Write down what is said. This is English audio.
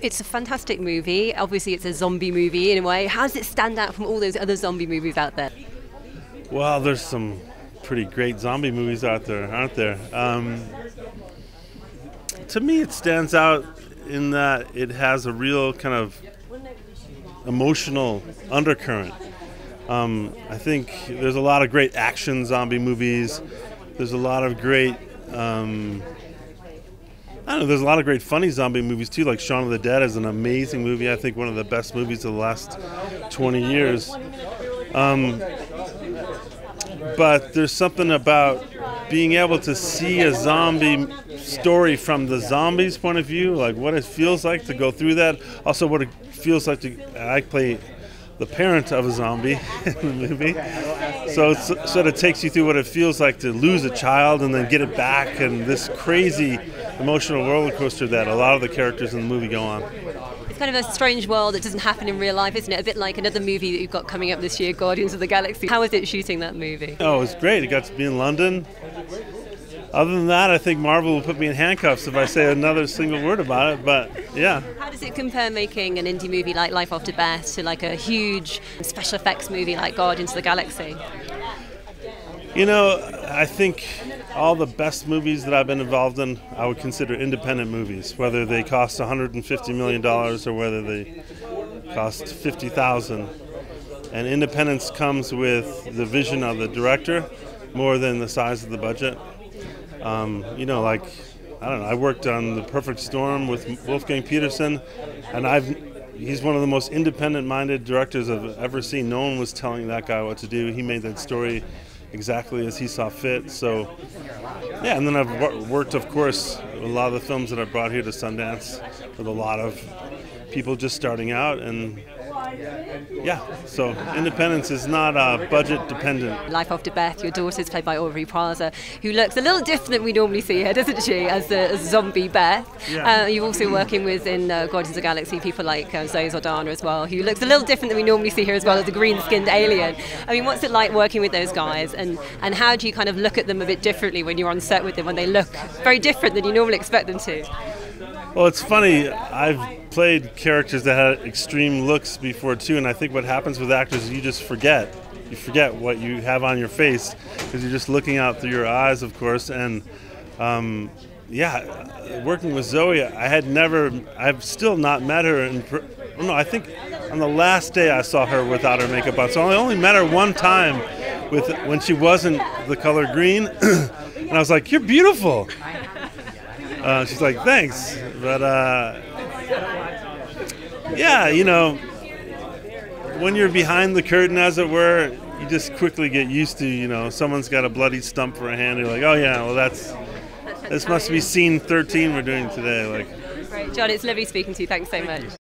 It's a fantastic movie. Obviously, it's a zombie movie in a way. How does it stand out from all those other zombie movies out there? Well, there's some pretty great zombie movies out there, aren't there? To me, it stands out in that it has a real kind of emotional undercurrent. I think there's a lot of great action zombie movies. There's a lot of great, there's a lot of great funny zombie movies too, like Shaun of the Dead is an amazing movie. I think one of the best movies of the last 20 years. But there's something about being able to see a zombie story from the zombie's point of view, like what it feels like to go through that. Also what it feels like I play the parent of a zombie in the movie. So it sort of takes you through what it feels like to lose a child and then get it back, and this crazy emotional roller coaster that a lot of the characters in the movie go on. It's kind of a strange world that doesn't happen in real life, isn't it? A bit like another movie that you've got coming up this year, Guardians of the Galaxy. How was it shooting that movie? Oh, it was great. It got to be in London. Other than that, I think Marvel will put me in handcuffs if I say another single word about it, but yeah. How does it compare making an indie movie like Life After Beth to like a huge special effects movie like Guardians of the Galaxy? You know, I think all the best movies that I've been involved in, I would consider independent movies, whether they cost $150 million or whether they cost $50,000. And independence comes with the vision of the director more than the size of the budget. I worked on The Perfect Storm with Wolfgang Petersen, and he's one of the most independent-minded directors I've ever seen. No one was telling that guy what to do. He made that story exactly as he saw fit. So, yeah, and then I've worked, of course, a lot of the films that I brought here to Sundance with a lot of people just starting out, and yeah, so independence is not budget dependent. Life After Beth, your daughter is played by Aubrey Plaza, who looks a little different than we normally see her, doesn't she, as a zombie Beth. Yeah. You're also working with, in Guardians of the Galaxy, people like Zoe Saldana as well, who looks a little different than we normally see her as well, as a green-skinned alien. I mean, what's it like working with those guys, and how do you kind of look at them a bit differently when you're on set with them, when they look very different than you normally expect them to? Well, it's funny. I've played characters that had extreme looks before, too, and I think what happens with actors is you just forget. You forget what you have on your face because you're just looking out through your eyes, of course. And, working with Zoe, I've still not met her. I think on the last day I saw her without her makeup on. So I only met her one time when she wasn't the color green. And I was like, "You're beautiful." She's like, "Thanks." But, when you're behind the curtain, as it were, you just quickly get used to, someone's got a bloody stump for a hand. You're like, "Oh, yeah, well, this must be scene 13 we're doing today." Great. John, it's lovely speaking to you. Thanks so much.